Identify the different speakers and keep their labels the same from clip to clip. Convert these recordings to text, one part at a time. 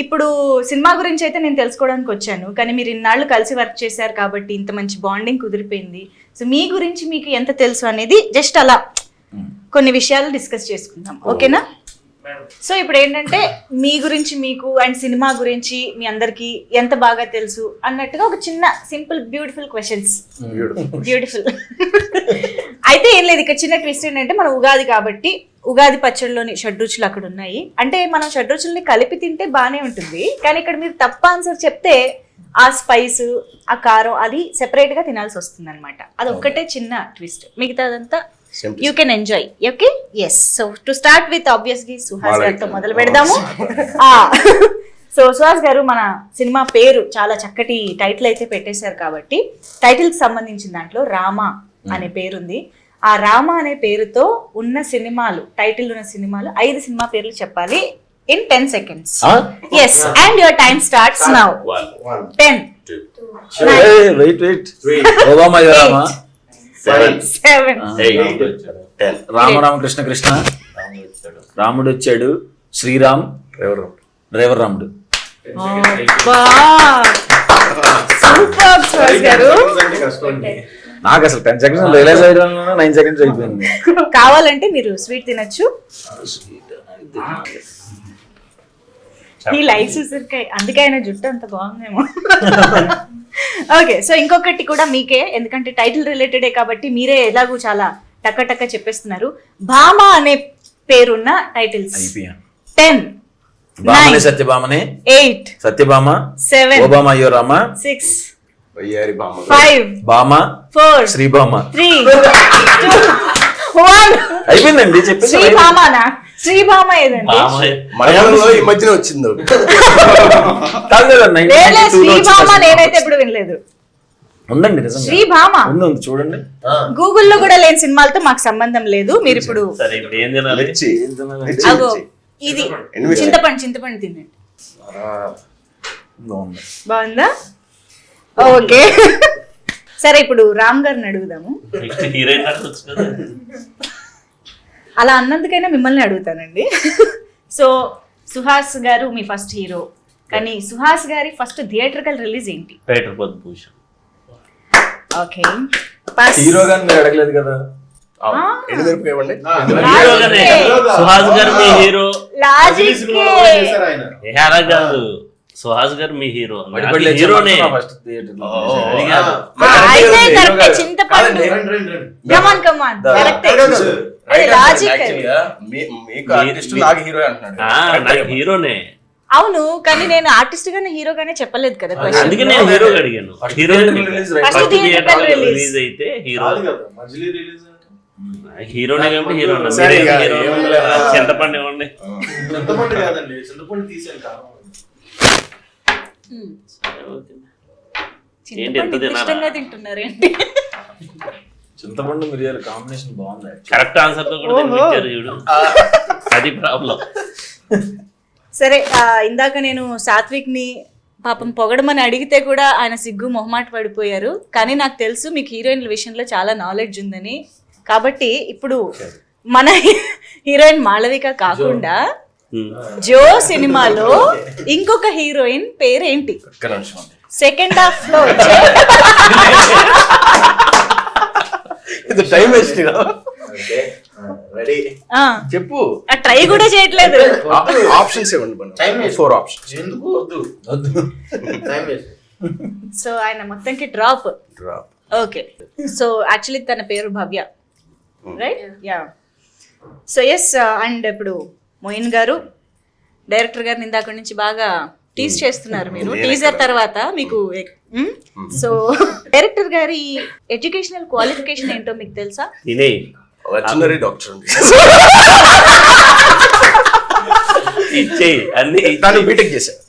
Speaker 1: ఇప్పుడు సినిమా గురించి అయితే నేను తెలుసుకోవడానికి వచ్చాను, కానీ మీరు ఇన్నాళ్ళు కలిసి వర్క్ చేశారు కాబట్టి ఇంత మంచి బాండింగ్ కుదిరిపోయింది. సో మీ గురించి మీకు ఎంత తెలుసు అనేది జస్ట్ అలా కొన్ని విషయాలు డిస్కస్ చేసుకుందాం, ఓకేనా? సో ఇప్పుడు ఏంటంటే మీ గురించి మీకు అండ్ సినిమా గురించి మీ అందరికి ఎంత బాగా తెలుసు అన్నట్టుగా ఒక చిన్న సింపుల్ బ్యూటిఫుల్ క్వశ్చన్స్. బ్యూటిఫుల్ అయితే ఏం లేదు, ఇక్కడ చిన్న ట్విస్ట్ ఏంటంటే మన ఉగాది కాబట్టి ఉగాది పచ్చడిలోని షడ్రుచులు అక్కడ ఉన్నాయి. అంటే మనం షడ్రుచుల్ని కలిపి తింటే బాగానే ఉంటుంది, కానీ ఇక్కడ మీరు తప్ప ఆన్సర్ చెప్తే ఆ స్పైస్ ఆ కారం అది సెపరేట్ గా తినాల్సి వస్తుంది అనమాట. అది ఒక్కటే చిన్న ట్విస్ట్, మిగతాదంతా you can enjoy. Okay, yes. So to start with obviously Suhas గారితో మొదలు పెడదాము. సో సుహాస్ గారు, మన సినిమా పేరు చాలా చక్కటి టైటిల్ అయితే పెట్టేశారు కాబట్టి టైటిల్ కి సంబంధించిన దాంట్లో రామ అనే పేరుంది. ఆ రామ అనే పేరుతో ఉన్న సినిమాలు, టైటిల్ ఉన్న సినిమాలు 5 సినిమా పేర్లు చెప్పాలి in 10 seconds. Yes, and your time starts now. 10
Speaker 2: wait 3 Obama Rama
Speaker 1: 7
Speaker 2: 8 10 Rama Krishna Krishna రాముడు వచ్చాడు శ్రీరామ్ డ్రైవర్ రాముడు.
Speaker 1: సూపర్ సుహాస్ గారు.
Speaker 2: నాకు అసలు 10 seconds రియలైజ్ అయ్యడం 9 seconds అయిపోయింది.
Speaker 1: కావాలంటే మీరు స్వీట్ తినొచ్చు. ఈ లైఫ్ ఉసిరికాయ, అందుకే ఆయన జుట్టు అంత బాగుందేమో. ఓకే, సో ఇంకొకటి కూడా మీకే, ఎందుకంటే టైటిల్ రిలేటెడే కాబట్టి మీరే ఎలాగూ చాలా టక్క టక్క చెప్పేస్తున్నారు. భామ అనే పేరున్న టైటిల్స్ 10
Speaker 2: భామనే సత్యభామనే
Speaker 1: 8
Speaker 2: సత్యభామ
Speaker 1: 7
Speaker 2: ఓబామా అయ్యో రామ
Speaker 1: 6
Speaker 2: 5 భామ
Speaker 1: 4
Speaker 2: శ్రీభామ
Speaker 1: 3 2 1
Speaker 2: అయిపోయిందండి. చెప్పేసి
Speaker 1: శ్రీభామనా? శ్రీభామ ఏదండి?
Speaker 3: మలయాళంలో ఈ మధ్యన వచ్చింది.
Speaker 1: శ్రీభామ నేనైతే ఎప్పుడు వినలేదు.
Speaker 2: ఉందండి నిజంగా
Speaker 1: శ్రీభామ
Speaker 2: ఉంది, చూడండి.
Speaker 1: గూగుల్లో కూడా లేని సినిమాలతో మాకు సంబంధం లేదు. మీరు ఇప్పుడు అగో ఇది చింతపండు తినండి. బాగుందా? ఓకే, సరే ఇప్పుడు రామ్ గారిని అడుగుదాము. అలా అన్నందుకైనా మిమ్మల్ని అడుగుతానండి. సో సుహాస్ గారు మీ ఫస్ట్ హీరో, కానీ సుహాస్ గారి ఫస్ట్ థియేట్రికల్ రిలీజ్ ఏంటి? ఓకే,
Speaker 2: హీరో గారిని మీరు అడగలేదు కదా.
Speaker 4: సుహాస్ గారు మీ హీరో. కాదు, సుహాస్ గారు మీ హీరో. హీరోనే
Speaker 1: చింతపండు. కమాన్ కమాన్,
Speaker 4: హీరోనే.
Speaker 1: అవును, కానీ నేను ఆర్టిస్ట్ గానే హీరోగానే చెప్పలేదు కదా.
Speaker 4: అందుకే నేను హీరో అడిగాను. హీరో రిలీజ్ అయితే హీరోనే కాబట్టి హీరో. చింతపండు ఇవ్వండి.
Speaker 1: తింటున్నారేంటి?
Speaker 2: చింతపండు మిరియాల కాంబినేషన్ బాగుంది.
Speaker 4: కరెక్ట్ ఆన్సర్ తో కూడా తినిపించారు చూడు, అది ప్రాబ్లం.
Speaker 1: సరే, ఇందాక నేను సాత్విక్ ని పాపం పొగడమని అడిగితే కూడా ఆయన సిగ్గు మొహమాట పడిపోయారు. కానీ నాకు తెలుసు మీకు హీరోయిన్ల విషయంలో చాలా నాలెడ్జ్ ఉందని. కాబట్టి ఇప్పుడు మన హీరోయిన్ మాళవిక కాకుండా జో సినిమాలో ఇంకొక హీరోయిన్ పేరేంటి? సెకండ్ హాఫ్ లో వచ్చే
Speaker 3: చెప్పు.
Speaker 1: ట్రై కూడా చేయట్లేదు.
Speaker 3: ఆప్షన్స్ ఇవ్వండి. 4 ఆప్షన్స్.
Speaker 1: సో ఆయన మొత్తానికి డ్రాప్. ఓకే, సో యాక్చువల్లీ తన పేరు Bhavya, right? Yeah. So yes, and ఇప్పుడు మోయిన్ గారు డైరెక్టర్ గారిని ఇందాక నుంచి బాగా టీజ్ చేస్తున్నారు మీరు. టీజర్ తర్వాత మీకు సో డైరెక్టర్ గారి ఎడ్యుకేషనల్ క్వాలిఫికేషన్ ఏంటో మీకు తెలుసా?
Speaker 3: వెటర్నరీ డాక్టర్ అండి. బీటెక్ చేశారు.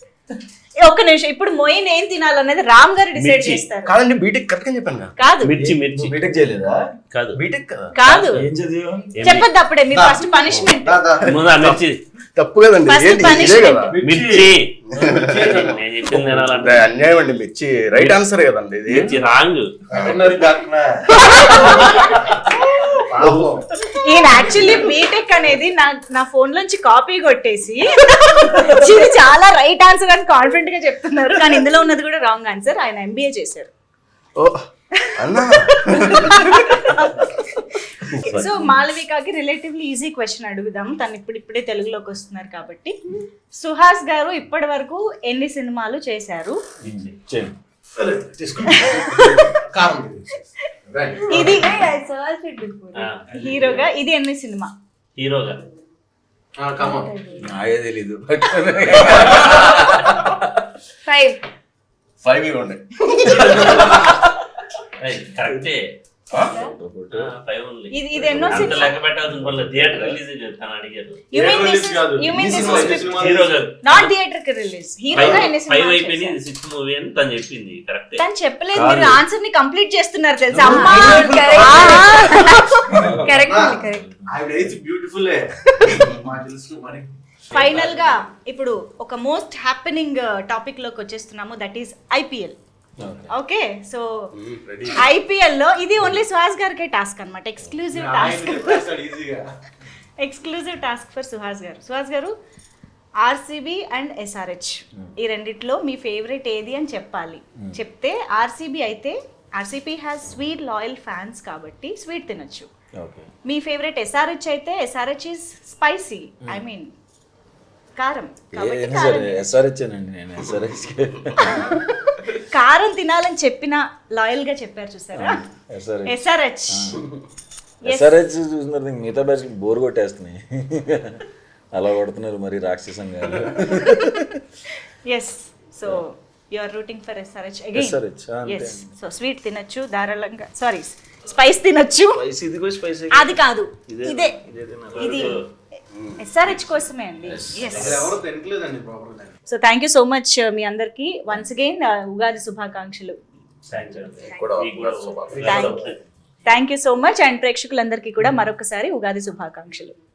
Speaker 1: ఒక్క నిమిషం, ఇప్పుడు మొయిన్ ఏం తినాలనేది రామ్ గారు డిసైడ్ చేస్తారు.
Speaker 3: కాదండి, బీటెక్ కరెక్ట్ గా చెప్పాను.
Speaker 1: కాదు,
Speaker 4: మిర్చి
Speaker 2: బీటెక్ చేయలేదా?
Speaker 4: కాదు,
Speaker 3: బీటెక్
Speaker 1: కాదు,
Speaker 2: ఏం చదివా
Speaker 1: చెప్పద్దు అప్పుడే. మీరు ఫస్ట్ పనిష్మెంట్.
Speaker 4: మిర్చి
Speaker 3: తప్పు కదండి,
Speaker 4: మిర్చి
Speaker 3: అన్యాయం అండి. మిర్చి రైట్ ఆన్సర్ కదండి, ఇది
Speaker 4: రాంగ్.
Speaker 1: ఈయన యాక్చువల్లీ బీటెక్ అనేది నా ఫోన్ లోంచి కాపీ కొట్టేసి ఇది చాలా రైట్ ఆన్సర్ అని కాన్ఫిడెంట్ గా చెప్తున్నారు, కానీ ఇందులో ఉన్నది కూడా రాంగ్ ఆన్సర్. ఆయన ఎంబీఏ చేశారు.
Speaker 3: ఓ అన్నా
Speaker 1: సో మాళవికకి రిలేటివ్లీ ఈజీ క్వశ్చన్ అడుగుదాం, తను ఇప్పుడిప్పుడే తెలుగులోకి వస్తున్నారు కాబట్టి. సుహాస్ గారు ఇప్పటి వరకు ఎన్ని సినిమాలు చేశారు? ఇది హీరోగా ఇది ఎన్ని సినిమా?
Speaker 4: హీరోగా
Speaker 2: నాకే తెలీదు.
Speaker 3: 5 ఇవ్వండి.
Speaker 4: కరెక్టే.
Speaker 1: ఇది ఎన్నో సినిమా?
Speaker 4: లెక్క పెట్టాల్సిన పనులు థియేటర్ రిలీజ్ చెప్తాను అడిగారు.
Speaker 1: You mean this is
Speaker 4: హీరోగా
Speaker 1: not theatrical release. హీరోగా ఎన్ని
Speaker 4: 5
Speaker 1: సినిమాలు
Speaker 4: అయిపోయింది,
Speaker 1: చేశారు?
Speaker 4: 6th మూవీ అని తను చెప్పింది. కరెక్టే.
Speaker 1: తను చెప్పలేదు, మీరు ఆన్సర్ ని కంప్లీట్ చేస్తున్నారు తెలుసా అమ్మా. ఫైనల్ గా ఇప్పుడు ఒక మోస్ట్ హ్యాపెనింగ్ టాపిక్ లోకి వచ్చేస్తున్నాము, that is IPL. Okay, so IPL లో ఇది ఓన్లీ సుహాస్ గారికే టాస్క్ అన్నమాట, ఎక్స్క్లూజివ్ టాస్క్ ఫర్ సుహాస్ గారు. సుహాస్ గారు, ఆర్సీబీ అండ్ ఎస్ఆర్హెచ్ ఈ రెండిట్లో మీ ఫేవరెట్ ఏది అని చెప్పాలి. చెప్తే ఆర్సీబీ అయితే RCB has sweet loyal fans కాబట్టి స్వీట్ తినొచ్చు. మీ ఫేవరెట్ ఎస్ఆర్హెచ్ అయితే SRH is spicy, I mean కారం కాబట్టి కారం
Speaker 2: ఎస్ఆర్హెచ్ అండి, నేను ఎస్ఆర్హెచ్.
Speaker 1: కారం తినాలని చెప్పిన లాయల్ గా చెప్పారు చూసారా. ఎస్ఆర్హెచ్
Speaker 2: ఎస్ఆర్హెచ్ చూస్తున్నారు, మిగతా బ్యాచ్ బోర్ కొట్టేస్తున్నాయి. అలా కొడుతున్నారు మరి రాక్షసంగా.
Speaker 1: Yes, so you are rooting for SRH again.
Speaker 2: SRH
Speaker 1: yes, so sweet తినొచ్చు ధారాళంగా, సారీ స్పైస్ తినొచ్చు. అది కాదు, ఇదే ఇది ఎస్ఆర్హెచ్ కోసమే అండి. So thank you so much మీ అందరికి వన్స్ అగైన్ ఉగాది శుభాకాంక్షలు. Thank you so much, and ప్రేక్షకులందరికీ కూడా మరొకసారి ఉగాది శుభాకాంక్షలు.